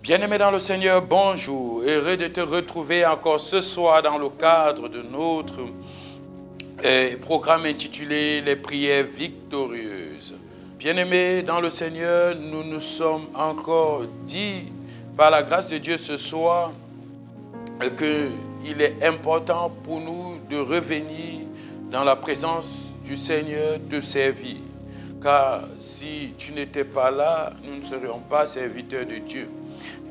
Bien-aimé dans le Seigneur, bonjour. Heureux de te retrouver encore ce soir dans le cadre de notre programme intitulé Les prières victorieuses. Bien-aimé dans le Seigneur, nous nous sommes encore dit par la grâce de Dieu ce soir qu'il est important pour nous de revenir dans la présence du Seigneur, de servir. Car si tu n'étais pas là, nous ne serions pas serviteurs de Dieu.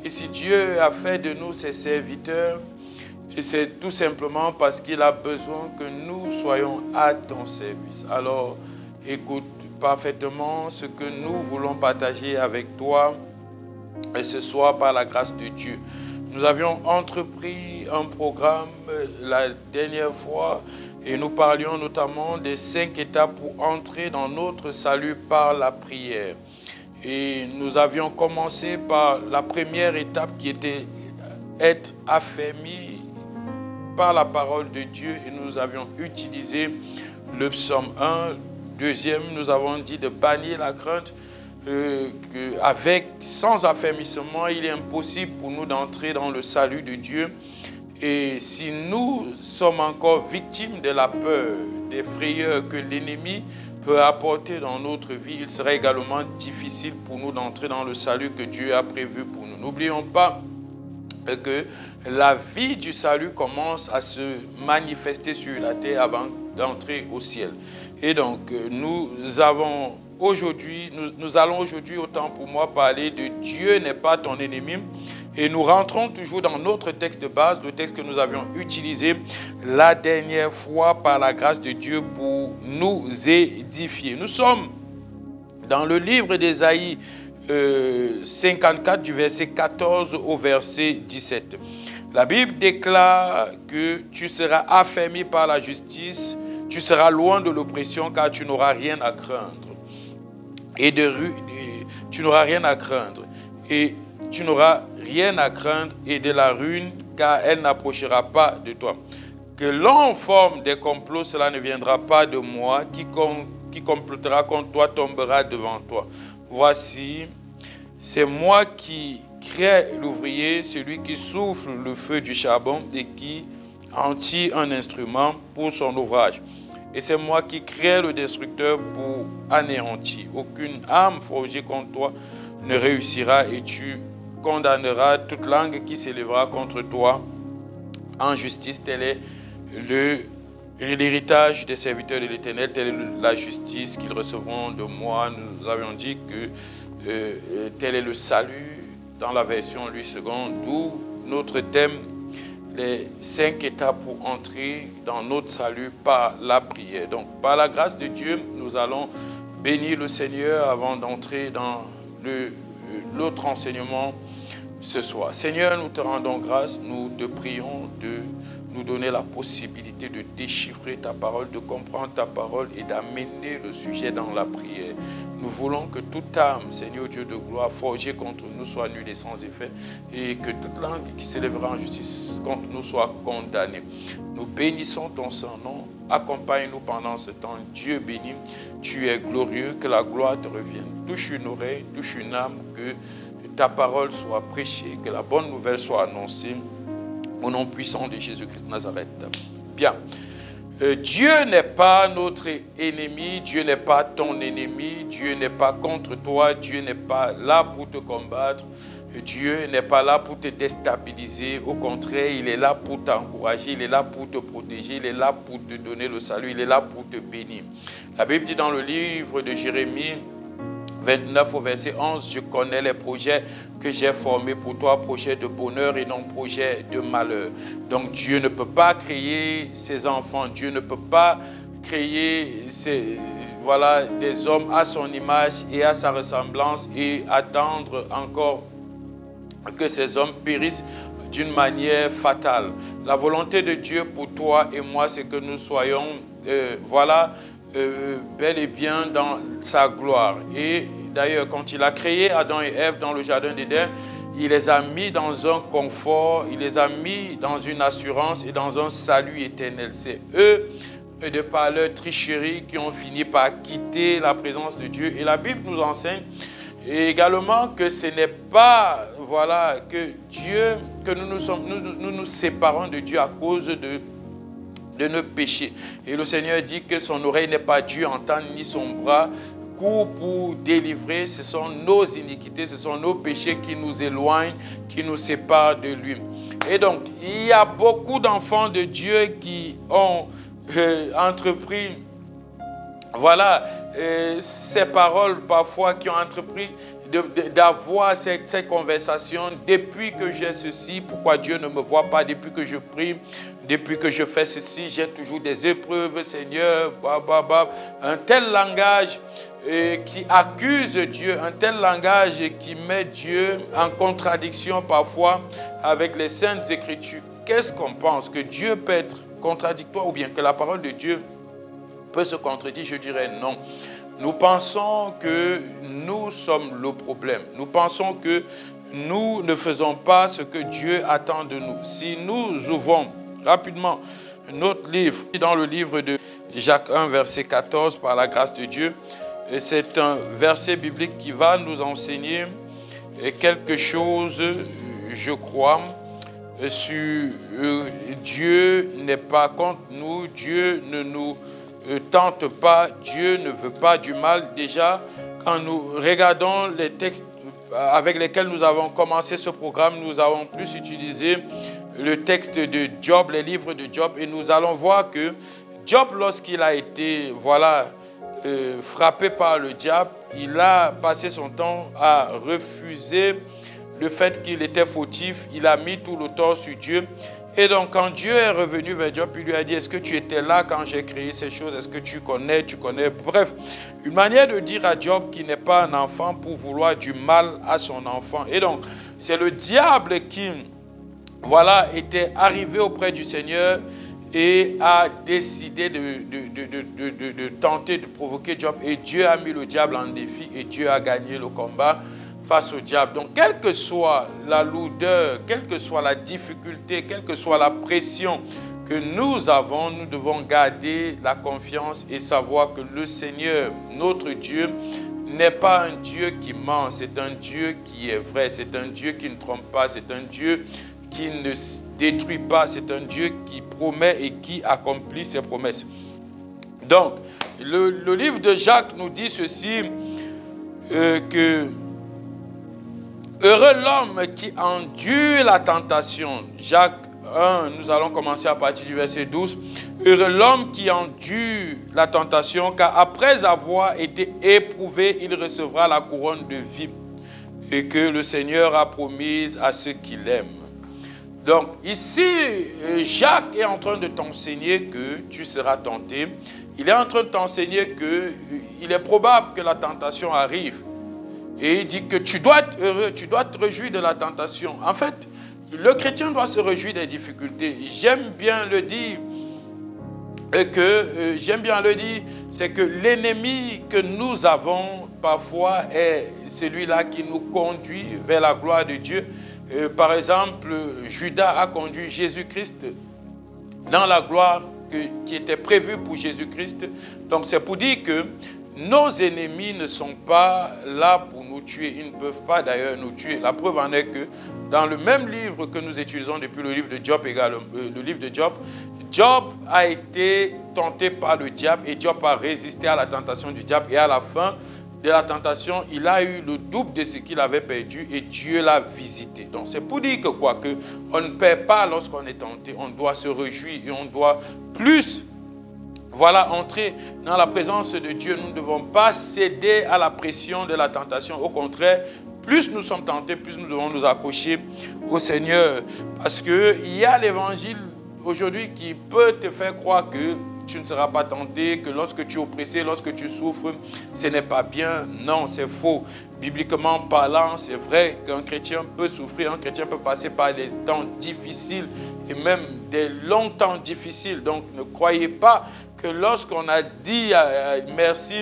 Et si Dieu a fait de nous ses serviteurs, c'est tout simplement parce qu'il a besoin que nous soyons à ton service. Alors, écoute parfaitement ce que nous voulons partager avec toi et ce soir par la grâce de Dieu. Nous avions entrepris un programme la dernière fois et nous parlions notamment des 5 étapes pour entrer dans notre salut par la prière. Et nous avions commencé par la première étape qui était être affermi par la parole de Dieu et nous avions utilisé le psaume 1. Deuxième, nous avons dit de bannir la crainte. Sans affermissement, il est impossible pour nous d'entrer dans le salut de Dieu. Et si nous sommes encore victimes de la peur, des frayeurs que l'ennemi peut apporter dans notre vie, il serait également difficile pour nous d'entrer dans le salut que Dieu a prévu pour nous. N'oublions pas que la vie du salut commence à se manifester sur la terre avant d'entrer au ciel. Et donc, nous allons aujourd'hui, autant pour moi, parler de Dieu n'est pas ton ennemi. Et nous rentrons toujours dans notre texte de base, le texte que nous avions utilisé la dernière fois par la grâce de Dieu pour nous édifier. Nous sommes dans le livre d'Ésaïe 54 du verset 14 au verset 17. La Bible déclare que tu seras affermi par la justice, tu seras loin de l'oppression car tu n'auras rien à craindre. Tu n'auras rien à craindre. Et tu n'auras rien à craindre et de la ruine, car elle n'approchera pas de toi. Que l'on forme des complots, cela ne viendra pas de moi. Qui complotera contre toi tombera devant toi. Voici, c'est moi qui crée l'ouvrier, celui qui souffle le feu du charbon et qui en tire un instrument pour son ouvrage. Et c'est moi qui crée le destructeur pour anéantir. Aucune arme forgée contre toi ne réussira et tu condamnera toute langue qui s'élèvera contre toi en justice. Tel est l'héritage des serviteurs de l'Éternel, telle est la justice qu'ils recevront de moi. Nous avions dit que tel est le salut dans la version Louis II, d'où notre thème, les 5 étapes pour entrer dans notre salut par la prière. Donc, par la grâce de Dieu, nous allons bénir le Seigneur avant d'entrer dans l'autre enseignement ce soir. Seigneur, nous te rendons grâce, nous te prions de nous donner la possibilité de déchiffrer ta parole, de comprendre ta parole et d'amener le sujet dans la prière. Nous voulons que toute âme, Seigneur Dieu de gloire, forgée contre nous soit nulle et sans effet, et que toute langue qui s'élèvera en justice contre nous soit condamnée. Nous bénissons ton Saint-Nom, accompagne-nous pendant ce temps. Dieu béni, tu es glorieux, que la gloire te revienne. Touche une oreille, touche une âme, que ta parole soit prêchée, que la bonne nouvelle soit annoncée au nom puissant de Jésus-Christ de Nazareth. Bien. Dieu n'est pas notre ennemi, Dieu n'est pas ton ennemi, Dieu n'est pas contre toi, Dieu n'est pas là pour te combattre, Dieu n'est pas là pour te déstabiliser, au contraire, il est là pour t'encourager, il est là pour te protéger, il est là pour te donner le salut, il est là pour te bénir. La Bible dit dans le livre de Jérémie 29 au verset 11, je connais les projets que j'ai formés pour toi, projets de bonheur et non projets de malheur. Donc Dieu ne peut pas créer ses enfants, Dieu ne peut pas créer des hommes à son image et à sa ressemblance et attendre encore que ces hommes périssent d'une manière fatale. La volonté de Dieu pour toi et moi, c'est que nous soyons bel et bien dans sa gloire. Et d'ailleurs, quand il a créé Adam et Ève dans le jardin d'Éden, il les a mis dans un confort, il les a mis dans une assurance et dans un salut éternel. C'est eux, de par leur tricherie, qui ont fini par quitter la présence de Dieu. Et la Bible nous enseigne Et également que ce n'est pas, voilà, que Dieu, que nous séparons de Dieu à cause de nos péchés. Et le Seigneur dit que son oreille n'est pas due à entendre, ni son bras court pour délivrer. Ce sont nos iniquités, ce sont nos péchés qui nous éloignent, qui nous séparent de lui. Et donc, il y a beaucoup d'enfants de Dieu qui ont entrepris, voilà, ces paroles parfois, qui ont entrepris d'avoir ces conversations. Depuis que j'ai ceci, pourquoi Dieu ne me voit pas? Depuis que je prie, depuis que je fais ceci, j'ai toujours des épreuves, Seigneur. Un tel langage qui accuse Dieu, un tel langage qui met Dieu en contradiction parfois avec les Saintes Écritures. Qu'est-ce qu'on pense? Que Dieu peut être contradictoire ou bien que la parole de Dieu peut se contredire? Je dirais non. Nous pensons que nous sommes le problème. Nous pensons que nous ne faisons pas ce que Dieu attend de nous. Si nous ouvrons rapidement notre livre, dans le livre de Jacques 1, verset 14, par la grâce de Dieu, c'est un verset biblique qui va nous enseigner quelque chose, je crois, sur Dieu n'est pas contre nous, Dieu ne nous tente pas, Dieu ne veut pas du mal. Déjà, quand nous regardons les textes avec lesquels nous avons commencé ce programme, nous avons plus utilisé le texte de Job, les livres de Job, et nous allons voir que Job, lorsqu'il a été, voilà, frappé par le diable, il a passé son temps à refuser le fait qu'il était fautif. Il a mis tout le tort sur Dieu. Et donc, quand Dieu est revenu vers Job, il lui a dit, est-ce que tu étais là quand j'ai créé ces choses? Est-ce que tu connais? Bref, une manière de dire à Job qu'il n'est pas un enfant pour vouloir du mal à son enfant. Et donc, c'est le diable qui, voilà, était arrivé auprès du Seigneur et a décidé de tenter de provoquer Job. Et Dieu a mis le diable en défi et Dieu a gagné le combat face au diable. Donc, quelle que soit la lourdeur, quelle que soit la difficulté, quelle que soit la pression que nous avons, nous devons garder la confiance et savoir que le Seigneur, notre Dieu, n'est pas un Dieu qui ment, c'est un Dieu qui est vrai, c'est un Dieu qui ne trompe pas, c'est un Dieu qui ne détruit pas, c'est un Dieu qui promet et qui accomplit ses promesses. Donc, le livre de Jacques nous dit ceci, que heureux l'homme qui endure la tentation. Jacques 1, nous allons commencer à partir du verset 12. Heureux l'homme qui endure la tentation, car après avoir été éprouvé, il recevra la couronne de vie et que le Seigneur a promise à ceux qui l'aiment. Donc ici, Jacques est en train de t'enseigner que tu seras tenté. Il est en train de t'enseigner qu'il est probable que la tentation arrive. Et il dit que tu dois être heureux, tu dois te réjouir de la tentation. En fait, le chrétien doit se réjouir des difficultés. J'aime bien le dire, c'est que l'ennemi que nous avons parfois est celui-là qui nous conduit vers la gloire de Dieu. Par exemple, Judas a conduit Jésus-Christ dans la gloire qui était prévue pour Jésus-Christ. Donc c'est pour dire que nos ennemis ne sont pas là pour nous tuer. Ils ne peuvent pas d'ailleurs nous tuer. La preuve en est que dans le même livre que nous utilisons depuis le livre de Job, Job a été tenté par le diable et Job a résisté à la tentation du diable. Et à la fin de la tentation, il a eu le double de ce qu'il avait perdu et Dieu l'a visité. Donc c'est pour dire que quoi, que on ne perd pas lorsqu'on est tenté. On doit se réjouir et on doit plus, voilà, entrer dans la présence de Dieu. Nous ne devons pas céder à la pression de la tentation. Au contraire, plus nous sommes tentés, plus nous devons nous accrocher au Seigneur. Parce qu'il y a l'évangile aujourd'hui qui peut te faire croire que tu ne seras pas tenté, que lorsque tu es oppressé, lorsque tu souffres, ce n'est pas bien. Non, c'est faux. Bibliquement parlant, c'est vrai qu'un chrétien peut souffrir, un chrétien peut passer par des temps difficiles et même des longs temps difficiles. Donc ne croyez pas que lorsqu'on a dit merci,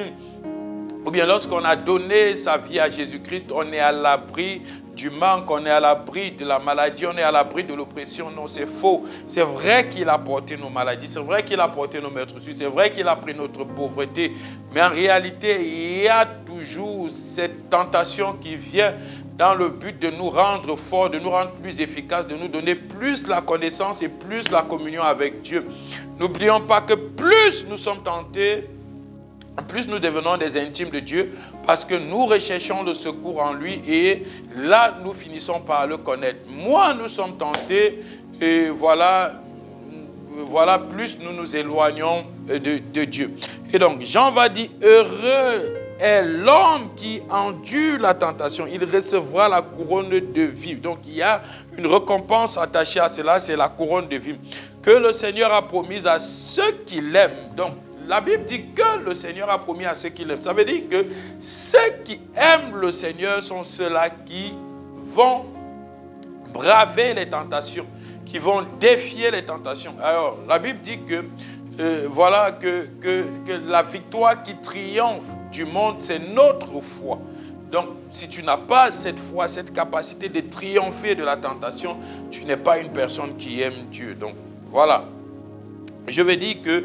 ou bien lorsqu'on a donné sa vie à Jésus-Christ, on est à l'abri du manque, on est à l'abri de la maladie, on est à l'abri de l'oppression. Non, c'est faux. C'est vrai qu'il a porté nos maladies, c'est vrai qu'il a porté nos meurtrissures, c'est vrai qu'il a pris notre pauvreté. Mais en réalité, il y a toujours cette tentation qui vient dans le but de nous rendre forts, de nous rendre plus efficaces, de nous donner plus la connaissance et plus la communion avec Dieu. N'oublions pas que plus nous sommes tentés, plus nous devenons des intimes de Dieu parce que nous recherchons le secours en lui et là nous finissons par le connaître. Moins nous sommes tentés et voilà, plus nous nous éloignons de Dieu. Et donc Jean va dire, heureux est l'homme qui endure la tentation, il recevra la couronne de vie. Donc il y a une récompense attachée à cela, c'est la couronne de vie que le Seigneur a promise à ceux qui l'aiment. Donc la Bible dit que le Seigneur a promis à ceux qui l'aiment. Ça veut dire que ceux qui aiment le Seigneur sont ceux-là qui vont braver les tentations, qui vont défier les tentations. Alors, la Bible dit que la victoire qui triomphe du monde, c'est notre foi. Donc, si tu n'as pas cette foi, cette capacité de triompher de la tentation, tu n'es pas une personne qui aime Dieu. Donc, voilà. Je veux dire que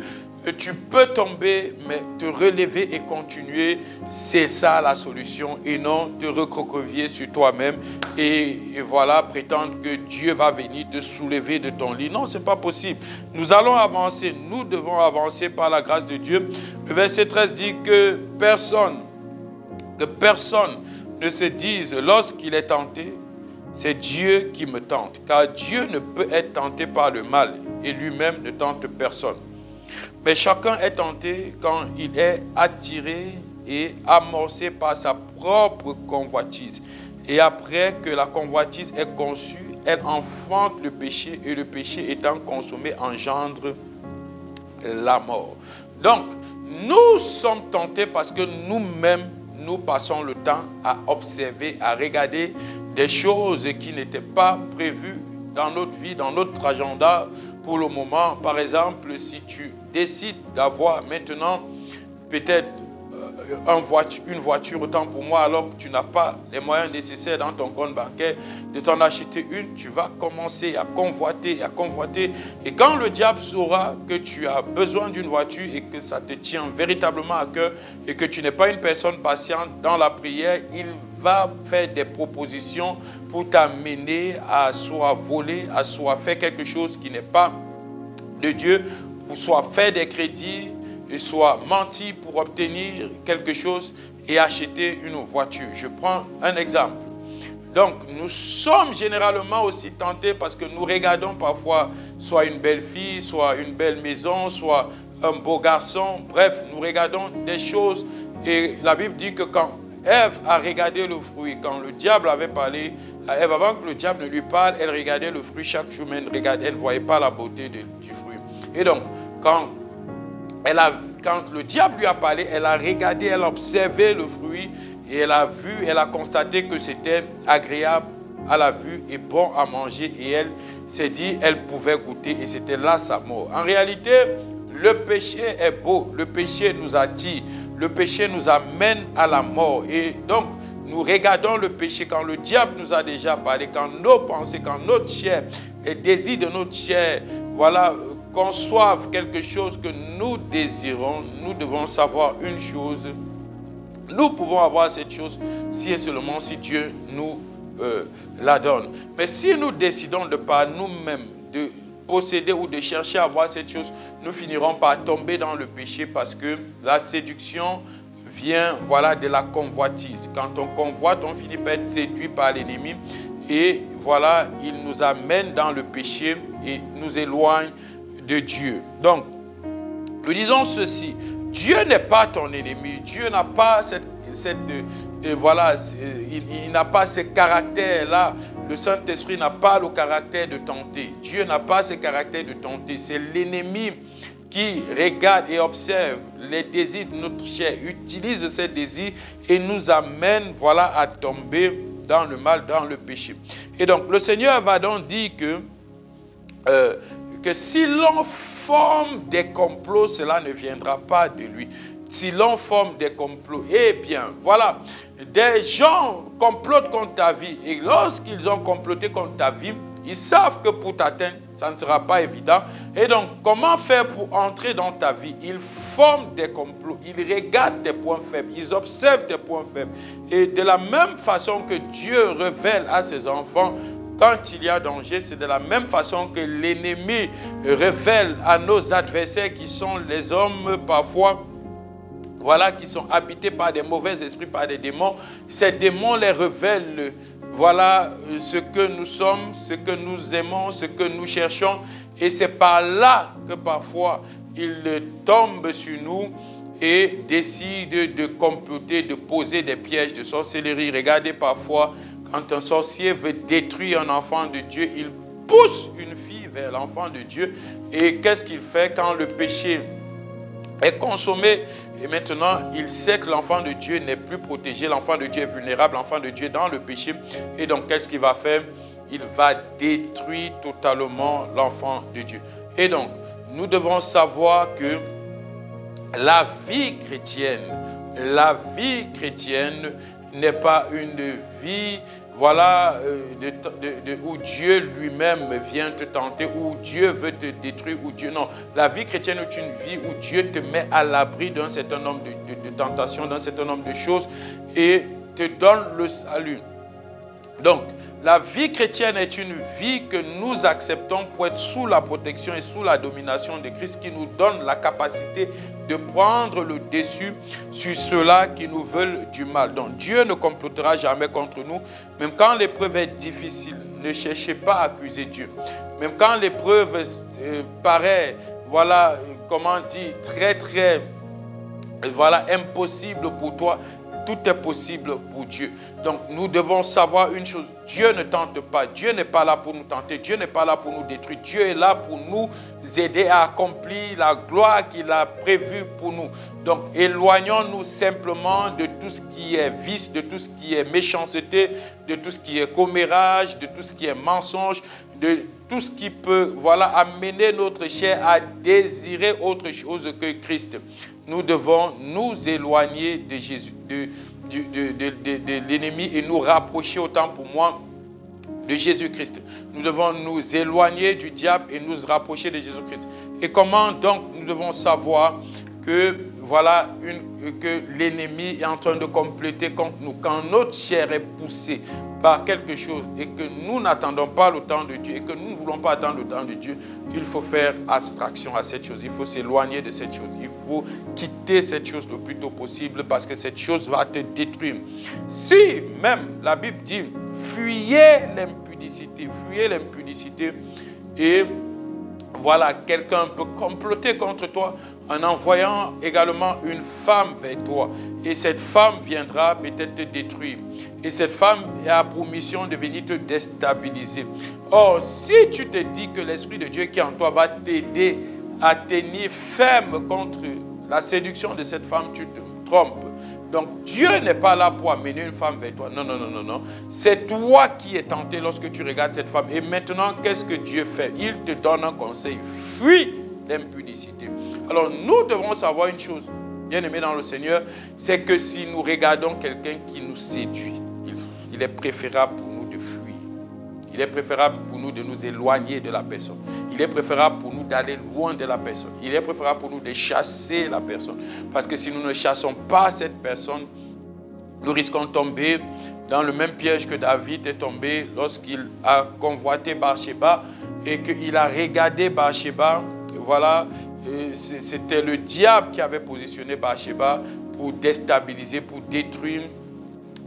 tu peux tomber, mais te relever et continuer, c'est ça la solution, et non te recroqueviller sur toi-même et voilà, prétendre que Dieu va venir te soulever de ton lit. Non, ce n'est pas possible. Nous allons avancer, nous devons avancer par la grâce de Dieu. Le verset 13 dit que personne ne se dise lorsqu'il est tenté, c'est Dieu qui me tente, car Dieu ne peut être tenté par le mal et lui-même ne tente personne. Mais chacun est tenté quand il est attiré et amorcé par sa propre convoitise. Et après que la convoitise est conçue, elle enfante le péché et le péché étant consommé engendre la mort. Donc, nous sommes tentés parce que nous-mêmes, nous passons le temps à observer, à regarder des choses qui n'étaient pas prévues dans notre vie, dans notre agenda pour le moment. Par exemple, si tu décides d'avoir maintenant peut-être une voiture, autant pour moi, alors que tu n'as pas les moyens nécessaires dans ton compte bancaire de t'en acheter une, tu vas commencer à convoiter, à convoiter. Et quand le diable saura que tu as besoin d'une voiture et que ça te tient véritablement à cœur et que tu n'es pas une personne patiente dans la prière, il va faire des propositions pour t'amener à soit voler, à soit faire quelque chose qui n'est pas de Dieu, ou soit faire des crédits, et soit mentir pour obtenir quelque chose et acheter une voiture. Je prends un exemple. Donc, nous sommes généralement aussi tentés parce que nous regardons parfois soit une belle fille, soit une belle maison, soit un beau garçon. Bref, nous regardons des choses et la Bible dit que quand Ève a regardé le fruit, quand le diable avait parlé à Ève, avant que le diable ne lui parle, elle regardait le fruit chaque jour, mais elle ne voyait pas la beauté du fruit. Et donc, quand le diable lui a parlé, elle a regardé, elle a observé le fruit et elle a vu, elle a constaté que c'était agréable à la vue et bon à manger et elle s'est dit, elle pouvait goûter et c'était là sa mort. En réalité, le péché est beau, le péché nous attire, le péché nous amène à la mort et donc nous regardons le péché quand le diable nous a déjà parlé, quand nos pensées, quand notre chair, les désirs de notre chair, voilà, conçoivent quelque chose que nous désirons, nous devons savoir une chose. Nous pouvons avoir cette chose si et seulement si Dieu nous la donne. Mais si nous décidons de par nous-mêmes de posséder ou de chercher à avoir cette chose, nous finirons par tomber dans le péché parce que la séduction vient de la convoitise. Quand on convoite, on finit par être séduit par l'ennemi et voilà, il nous amène dans le péché et nous éloigne de Dieu. Donc, nous disons ceci, Dieu n'est pas ton ennemi, Dieu n'a pas il n'a pas ce caractère-là, le Saint-Esprit n'a pas le caractère de tenter, Dieu n'a pas ce caractère de tenter, c'est l'ennemi qui regarde et observe les désirs de notre chair, utilise ces désirs et nous amène à tomber dans le mal, dans le péché. Et donc, le Seigneur va donc dire que si l'on forme des complots, cela ne viendra pas de lui. si l'on forme des complots, eh bien, voilà, des gens complotent contre ta vie. Et lorsqu'ils ont comploté contre ta vie, ils savent que pour t'atteindre, ça ne sera pas évident. Et donc, comment faire pour entrer dans ta vie? Ils forment des complots, ils regardent tes points faibles, ils observent tes points faibles. Et de la même façon que Dieu révèle à ses enfants quand il y a danger, c'est de la même façon que l'ennemi révèle à nos adversaires qui sont les hommes parfois, voilà, qui sont habités par des mauvais esprits, par des démons. Ces démons les révèlent, voilà, ce que nous sommes, ce que nous aimons, ce que nous cherchons. Et c'est par là que parfois ils tombent sur nous et décident de comploter, de poser des pièges de sorcellerie. Regardez parfois, quand un sorcier veut détruire un enfant de Dieu, il pousse une fille vers l'enfant de Dieu. Et qu'est-ce qu'il fait quand le péché est consommé? Et maintenant, il sait que l'enfant de Dieu n'est plus protégé, l'enfant de Dieu est vulnérable, l'enfant de Dieu est dans le péché. Et donc, qu'est-ce qu'il va faire? Il va détruire totalement l'enfant de Dieu. Et donc, nous devons savoir que la vie chrétienne n'est pas une vie, voilà, où Dieu lui-même vient te tenter, où Dieu veut te détruire, où Dieu... Non, la vie chrétienne est une vie où Dieu te met à l'abri d'un certain nombre de tentations, d'un certain nombre de choses et te donne le salut. Donc, la vie chrétienne est une vie que nous acceptons pour être sous la protection et sous la domination de Christ, qui nous donne la capacité de prendre le dessus sur ceux-là qui nous veulent du mal. Donc, Dieu ne complotera jamais contre nous. Même quand l'épreuve est difficile, ne cherchez pas à accuser Dieu. Même quand l'épreuve paraît, voilà, comment dire, très, voilà, impossible pour toi, tout est possible pour Dieu. Donc, nous devons savoir une chose. Dieu ne tente pas. Dieu n'est pas là pour nous tenter. Dieu n'est pas là pour nous détruire. Dieu est là pour nous aider à accomplir la gloire qu'il a prévue pour nous. Donc, éloignons-nous simplement de tout ce qui est vice, de tout ce qui est méchanceté, de tout ce qui est commérage, de tout ce qui est mensonge, de tout ce qui peut, voilà, amener notre chair à désirer autre chose que Christ. Nous devons nous éloigner de Jésus, de l'ennemi, et nous rapprocher autant pour moi de Jésus-Christ. Nous devons nous éloigner du diable et nous rapprocher de Jésus-Christ. Et comment donc nous devons savoir que, voilà, que l'ennemi est en train de compléter contre nous? Quand notre chair est poussée par quelque chose et que nous n'attendons pas le temps de Dieu et que nous ne voulons pas attendre le temps de Dieu, il faut faire abstraction à cette chose. Il faut s'éloigner de cette chose. Il faut quitter cette chose le plus tôt possible, parce que cette chose va te détruire. Si même la Bible dit fuyez l'impudicité, et voilà, quelqu'un peut comploter contre toi en envoyant également une femme vers toi. Et cette femme viendra peut-être te détruire. Et cette femme a pour mission de venir te déstabiliser. Or, si tu te dis que l'Esprit de Dieu qui est en toi va t'aider à tenir ferme contre la séduction de cette femme, tu te trompes. Donc, Dieu n'est pas là pour amener une femme vers toi. Non. C'est toi qui es tenté lorsque tu regardes cette femme. Et maintenant, qu'est-ce que Dieu fait? Il te donne un conseil. Fuis l'impudicité. Alors, nous devons savoir une chose, bien-aimés dans le Seigneur, c'est que si nous regardons quelqu'un qui nous séduit, il est préférable pour nous de fuir. Il est préférable pour nous de nous éloigner de la personne. Il est préférable pour nous d'aller loin de la personne. Il est préférable pour nous de chasser la personne. Parce que si nous ne chassons pas cette personne, nous risquons de tomber dans le même piège que David est tombé lorsqu'il a convoité Bathsheba et qu'il a regardé Bathsheba. Voilà, c'était le diable qui avait positionné Bathsheba pour déstabiliser, pour détruire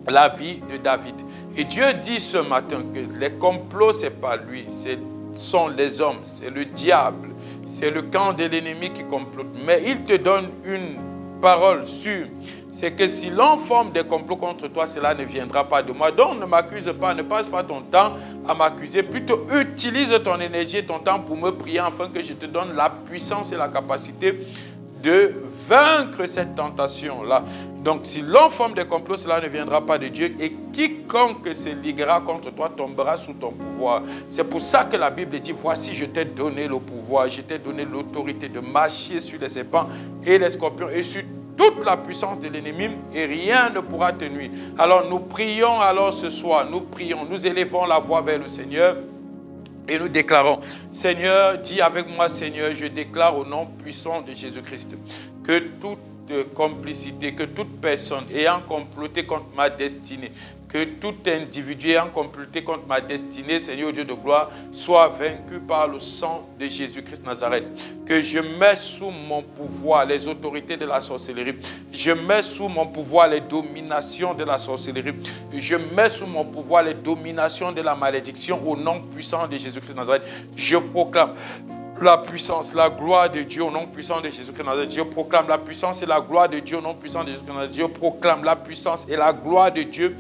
la vie de David. Et Dieu dit ce matin que les complots, ce n'est pas lui, ce sont les hommes, c'est le diable, c'est le camp de l'ennemi qui complote. Mais il te donne une parole sûre, c'est que si l'on forme des complots contre toi, cela ne viendra pas de moi. Donc ne m'accuse pas, ne passe pas ton temps à m'accuser, plutôt utilise ton énergie et ton temps pour me prier afin que je te donne la puissance et la capacité de vaincre cette tentation-là. Donc, si l'on forme des complots, cela ne viendra pas de Dieu. Et quiconque se liguera contre toi tombera sous ton pouvoir. C'est pour ça que la Bible dit, voici, je t'ai donné le pouvoir, je t'ai donné l'autorité de marcher sur les serpents et les scorpions et sur toute la puissance de l'ennemi et rien ne pourra te nuire. Alors nous prions alors ce soir, nous prions, nous élevons la voix vers le Seigneur et nous déclarons, Seigneur, dis avec moi, Seigneur, je déclare au nom puissant de Jésus-Christ que toute complicité, que toute personne ayant comploté contre ma destinée, que tout individu ayant comploté contre ma destinée, Seigneur Dieu de gloire, soit vaincu par le sang de Jésus-Christ Nazareth. Que je mets sous mon pouvoir les autorités de la sorcellerie. Je mets sous mon pouvoir les dominations de la sorcellerie. Je mets sous mon pouvoir les dominations de la malédiction au nom puissant de Jésus-Christ Nazareth. Je proclame la puissance, la gloire de Dieu au nom puissant de Jésus-Christ Nazareth. Je proclame la puissance et la gloire de Dieu au nom puissant de Jésus-Christ Nazareth. Je proclame la puissance et la gloire de Dieu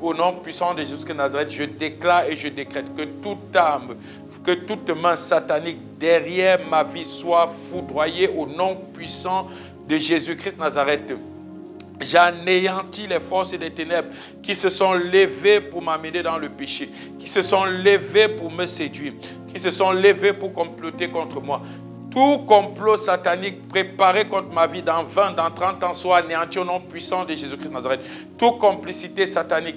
au nom puissant de Jésus-Christ Nazareth. Je déclare et je décrète que toute âme, que toute main satanique derrière ma vie soit foudroyée au nom puissant de Jésus-Christ Nazareth. J'anéantis les forces des ténèbres qui se sont levées pour m'amener dans le péché, qui se sont levées pour me séduire, qui se sont levées pour comploter contre moi. Tout complot satanique préparé contre ma vie dans 20, dans 30 ans soit anéanti au nom puissant de Jésus-Christ Nazareth. Toute complicité satanique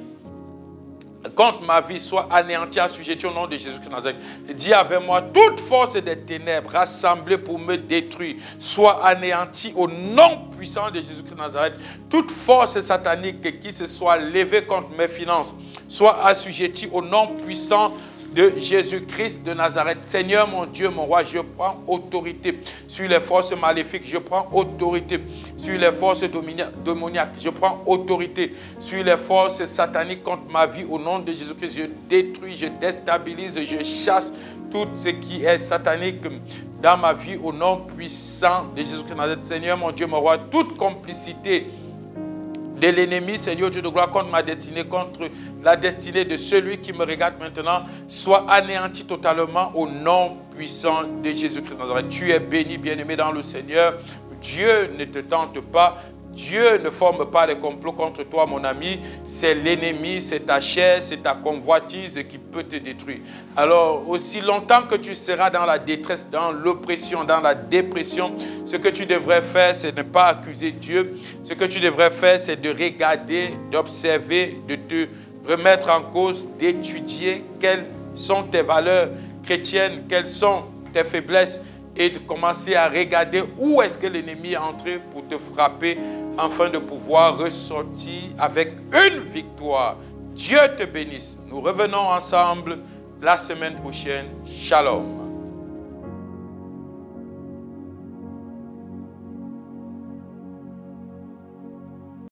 contre ma vie soit anéantie, assujettie au nom de Jésus-Christ Nazareth. Dis avec moi, toute force des ténèbres rassemblée pour me détruire soit anéantie au nom puissant de Jésus-Christ Nazareth. Toute force satanique qui se soit levée contre mes finances soit assujettie au nom puissant de Jésus-Christ de Nazareth. Seigneur mon Dieu, mon roi, je prends autorité sur les forces maléfiques, je prends autorité sur les forces démoniaques, je prends autorité sur les forces sataniques contre ma vie au nom de Jésus-Christ. Je détruis, je déstabilise, je chasse tout ce qui est satanique dans ma vie au nom puissant de Jésus-Christ de Nazareth. Seigneur mon Dieu, mon roi, toute complicité de l'ennemi, Seigneur Dieu de gloire, contre ma destinée, contre la destinée de celui qui me regarde maintenant, soit anéanti totalement au nom puissant de Jésus-Christ de Nazareth. Tu es béni, bien-aimé dans le Seigneur. Dieu ne te tente pas. Dieu ne forme pas les complots contre toi, mon ami. C'est l'ennemi, c'est ta chair, c'est ta convoitise qui peut te détruire. Alors, aussi longtemps que tu seras dans la détresse, dans l'oppression, dans la dépression, ce que tu devrais faire, c'est ne pas accuser Dieu. Ce que tu devrais faire, c'est de regarder, d'observer, de te remettre en cause, d'étudier quelles sont tes valeurs chrétiennes, quelles sont tes faiblesses, et de commencer à regarder où est-ce que l'ennemi est entré pour te frapper afin de pouvoir ressortir avec une victoire. Dieu te bénisse. Nous revenons ensemble la semaine prochaine. Shalom.